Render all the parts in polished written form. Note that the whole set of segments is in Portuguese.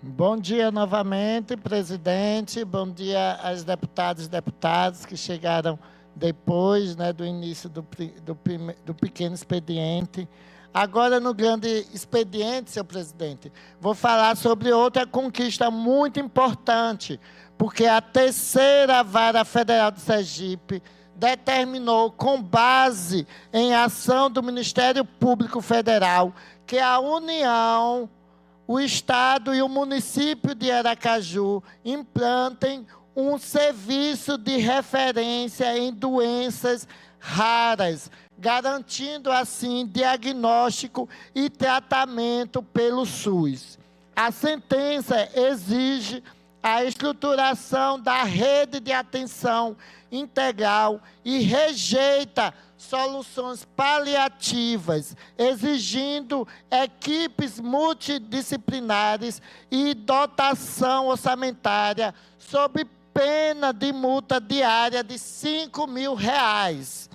Bom dia novamente, presidente. Bom dia às deputadas e deputados que chegaram depois, do início do pequeno expediente. Agora, no grande expediente, senhor presidente, vou falar sobre outra conquista muito importante, porque a terceira Vara Federal de Sergipe determinou, com base em ação do Ministério Público Federal, que a União, o Estado e o município de Aracaju implantem um serviço de referência em doenças raras, garantindo, assim, diagnóstico e tratamento pelo SUS. A sentença exige a estruturação da rede de atenção integral e rejeita soluções paliativas, exigindo equipes multidisciplinares e dotação orçamentária sob pena de multa diária de R$ 5.000.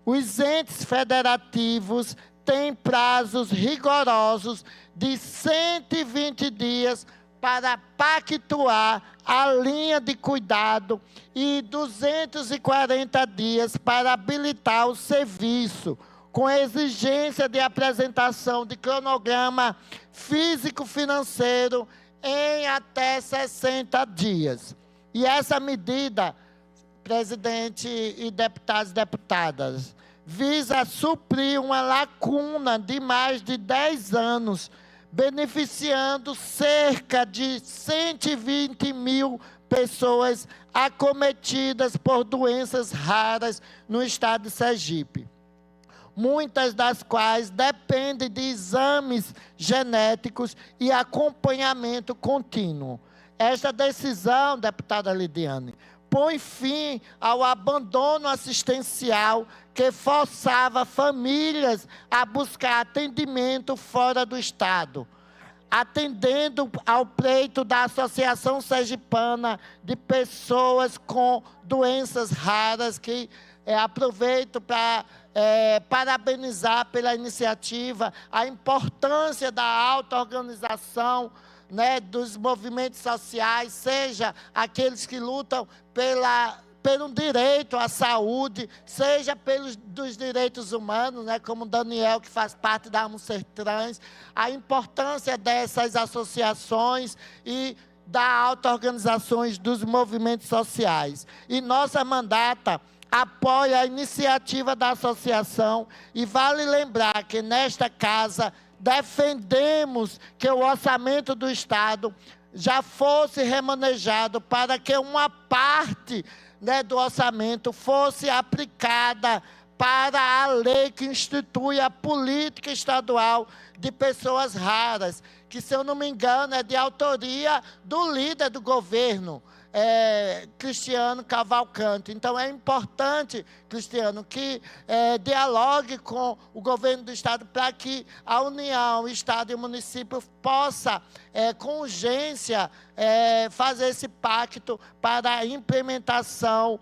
Os entes federativos têm prazos rigorosos de 120 dias para pactuar a linha de cuidado e 240 dias para habilitar o serviço, com exigência de apresentação de cronograma físico-financeiro em até 60 dias. E essa medida, presidente e deputados e deputadas, visa suprir uma lacuna de mais de 10 anos, beneficiando cerca de 120 mil pessoas acometidas por doenças raras no estado de Sergipe, muitas das quais dependem de exames genéticos e acompanhamento contínuo. Esta decisão, deputada Lidiane, põe fim ao abandono assistencial que forçava famílias a buscar atendimento fora do Estado, atendendo ao pleito da Associação Sergipana de Pessoas com Doenças Raras, que aproveito para parabenizar pela iniciativa, a importância da auto-organização, dos movimentos sociais, seja aqueles que lutam pelo direito à saúde, seja dos direitos humanos, como Daniel, que faz parte da Amucertrans, a importância dessas associações e da auto-organizações dos movimentos sociais. E nossa mandata apoia a iniciativa da associação e vale lembrar que nesta casa defendemos que o orçamento do Estado já fosse remanejado para que uma parte do orçamento fosse aplicada para a lei que institui a política estadual de pessoas raras, que, se eu não me engano, é de autoria do líder do governo, Cristiano Cavalcante. Então, é importante, Cristiano, que dialogue com o governo do Estado para que a União, o Estado e o município possa, com urgência, fazer esse pacto para a implementação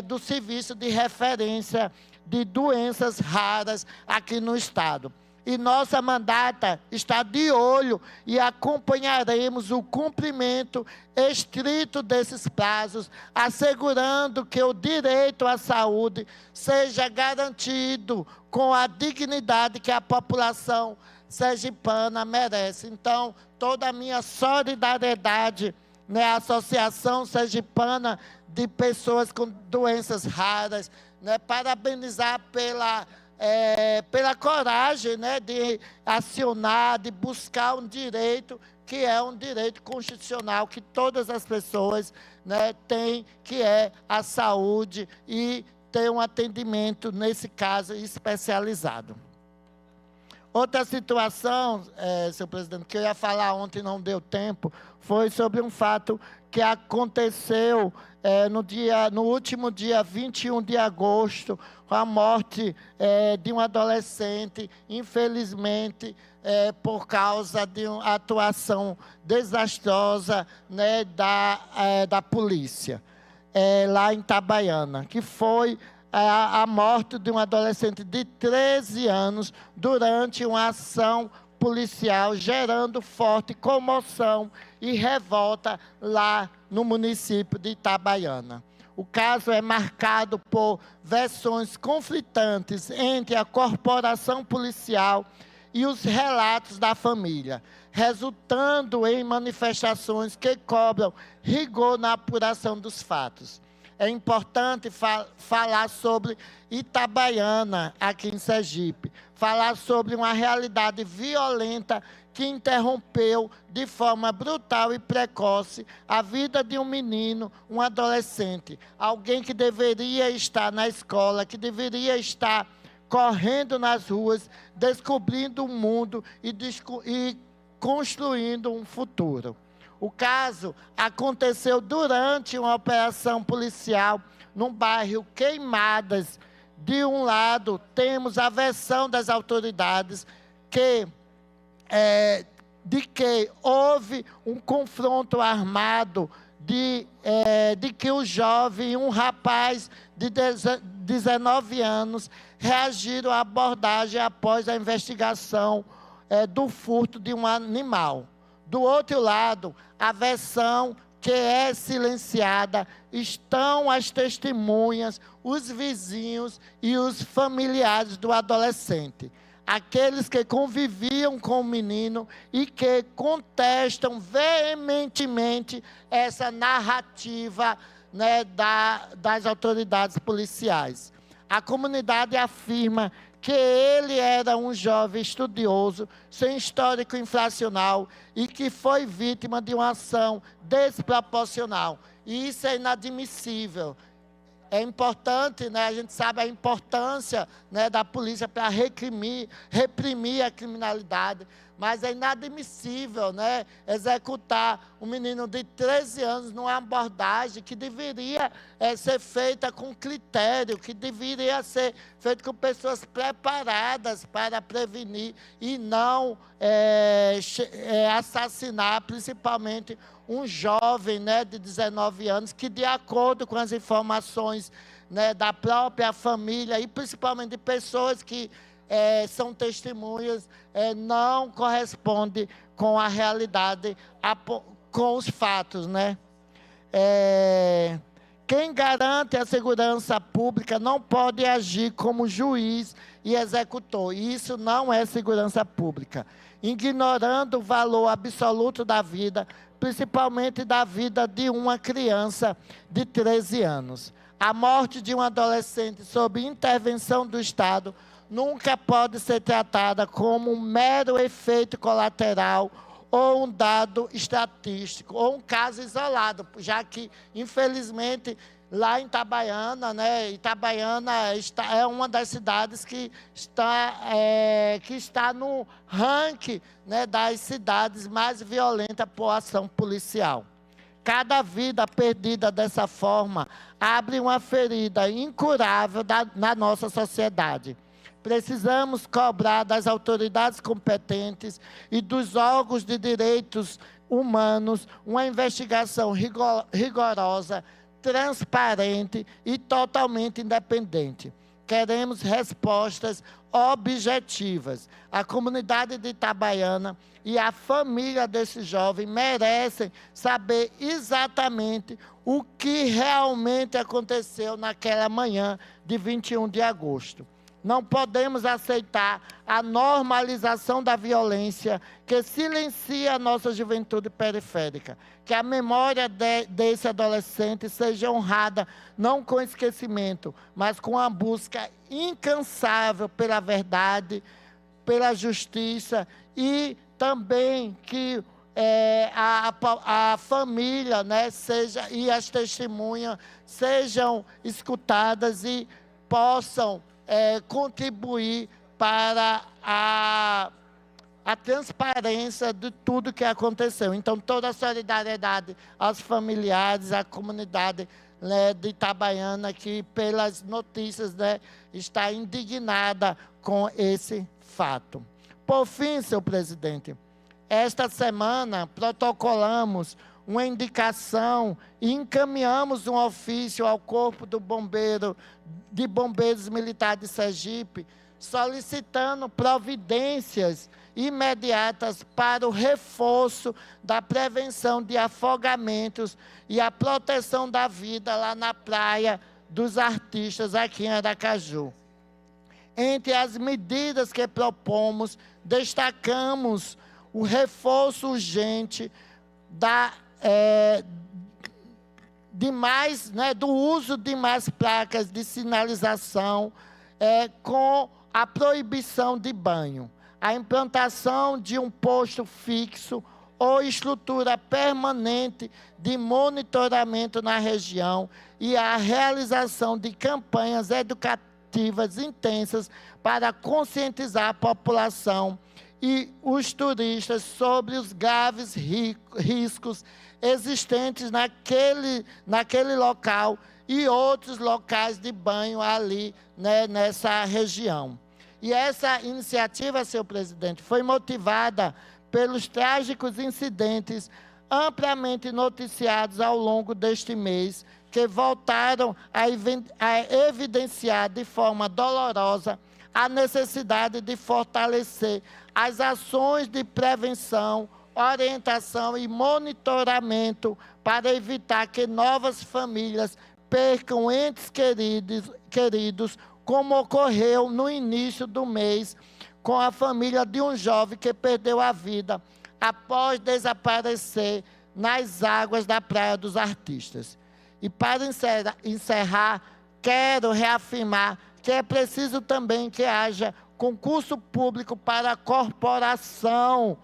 do serviço de referência de doenças raras aqui no Estado. E nossa mandata está de olho e acompanharemos o cumprimento estrito desses prazos, assegurando que o direito à saúde seja garantido com a dignidade que a população sergipana merece. Então, toda a minha solidariedade à Associação Sergipana de Pessoas com Doenças Raras, parabenizar pela coragem de acionar, de buscar um direito que é um direito constitucional que todas as pessoas têm, que é a saúde e ter um atendimento, nesse caso, especializado. Outra situação, senhor presidente, que eu ia falar ontem e não deu tempo, foi sobre um fato que aconteceu no último dia 21 de agosto, com a morte de um adolescente, infelizmente, por causa de uma atuação desastrosa da polícia, lá em Itabaiana, que foi a morte de um adolescente de 13 anos durante uma ação policial, gerando forte comoção e revolta lá no município de Itabaiana. O caso é marcado por versões conflitantes entre a corporação policial e os relatos da família, resultando em manifestações que cobram rigor na apuração dos fatos. É importante falar sobre Itabaiana, aqui em Sergipe, falar sobre uma realidade violenta que interrompeu de forma brutal e precoce a vida de um menino, um adolescente, alguém que deveria estar na escola, que deveria estar correndo nas ruas, descobrindo o mundo e construindo um futuro. O caso aconteceu durante uma operação policial no bairro Queimadas. De um lado, temos a versão das autoridades de que houve um confronto armado, de que o jovem, um rapaz de 19 anos, reagiram à abordagem após a investigação do furto de um animal. Do outro lado, a versão que é silenciada, estão as testemunhas, os vizinhos e os familiares do adolescente. Aqueles que conviviam com o menino e que contestam veementemente essa narrativa, né, das autoridades policiais. A comunidade afirma que ele era um jovem estudioso, sem histórico infracional e que foi vítima de uma ação desproporcional. E isso é inadmissível. É importante, né, a gente sabe a importância, né, da polícia para reprimir a criminalidade, mas é inadmissível, né, executar um menino de 13 anos numa abordagem que deveria ser feita com critério, que deveria ser feita com pessoas preparadas para prevenir e não assassinar, principalmente um jovem, né, de 19 anos, que, de acordo com as informações, né, da própria família e principalmente de pessoas que são testemunhas, não corresponde com a realidade, com os fatos, né? Quem garante a segurança pública não pode agir como juiz e executor. Isso não é segurança pública. Ignorando o valor absoluto da vida, principalmente da vida de uma criança de 13 anos. A morte de um adolescente sob intervenção do Estado nunca pode ser tratada como um mero efeito colateral ou um dado estatístico, ou um caso isolado, já que, infelizmente, lá em Itabaiana, né, Itabaiana é uma das cidades que está no ranking, né, das cidades mais violentas por ação policial. Cada vida perdida dessa forma abre uma ferida incurável na nossa sociedade. Precisamos cobrar das autoridades competentes e dos órgãos de direitos humanos uma investigação rigorosa, transparente e totalmente independente. Queremos respostas objetivas. A comunidade de Itabaiana e a família desse jovem merecem saber exatamente o que realmente aconteceu naquela manhã de 21 de agosto. Não podemos aceitar a normalização da violência que silencia a nossa juventude periférica. Que a memória desse adolescente seja honrada, não com esquecimento, mas com a busca incansável pela verdade, pela justiça e também que a família, né, e as testemunhas sejam escutadas e possam contribuir para a transparência de tudo que aconteceu. Então, toda a solidariedade aos familiares, à comunidade, né, de Itabaiana, que pelas notícias, né, está indignada com esse fato. Por fim, senhor presidente, esta semana protocolamos uma indicação e encaminhamos um ofício ao Corpo de Bombeiros Militares de Sergipe, solicitando providências imediatas para o reforço da prevenção de afogamentos e a proteção da vida lá na Praia dos Artistas, aqui em Aracaju. Entre as medidas que propomos, destacamos o reforço urgente do uso de mais placas de sinalização com a proibição de banho, a implantação de um posto fixo ou estrutura permanente de monitoramento na região e a realização de campanhas educativas intensas para conscientizar a população e os turistas sobre os graves riscos existentes naquele local e outros locais de banho ali, nessa região. E essa iniciativa, senhor presidente, foi motivada pelos trágicos incidentes amplamente noticiados ao longo deste mês, que voltaram a evidenciar de forma dolorosa a necessidade de fortalecer as ações de prevenção, orientação e monitoramento para evitar que novas famílias percam entes queridos, como ocorreu no início do mês com a família de um jovem que perdeu a vida após desaparecer nas águas da Praia dos Artistas. E para encerrar, quero reafirmar que é preciso também que haja concurso público para a corporação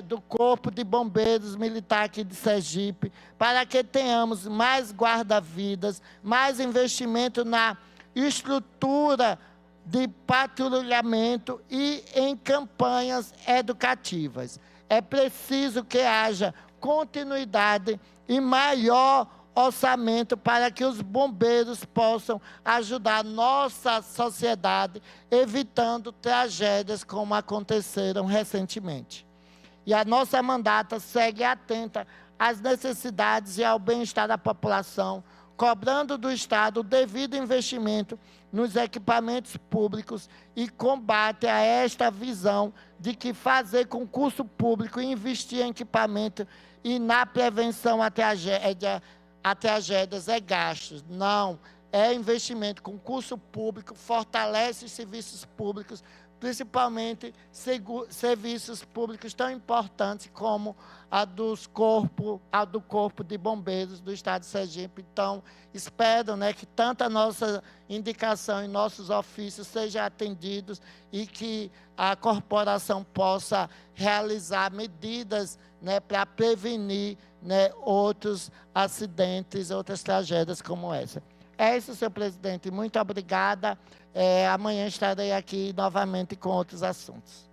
do Corpo de Bombeiros Militar aqui de Sergipe, para que tenhamos mais guarda-vidas, mais investimento na estrutura de patrulhamento e em campanhas educativas. É preciso que haja continuidade e maior orçamento para que os bombeiros possam ajudar a nossa sociedade, evitando tragédias como aconteceram recentemente. E a nossa mandata segue atenta às necessidades e ao bem-estar da população, cobrando do Estado o devido investimento nos equipamentos públicos e combate a esta visão de que fazer concurso público e investir em equipamento e na prevenção a tragédias é gastos. Não, é investimento. Concurso público fortalece os serviços públicos, principalmente serviços públicos tão importantes como a do Corpo de Bombeiros do Estado de Sergipe. Então, espero que tanta nossa indicação e nossos ofícios sejam atendidos e que a corporação possa realizar medidas para prevenir outros acidentes, outras tragédias como essa. É isso, senhor presidente. Muito obrigada. Amanhã estarei aqui novamente com outros assuntos.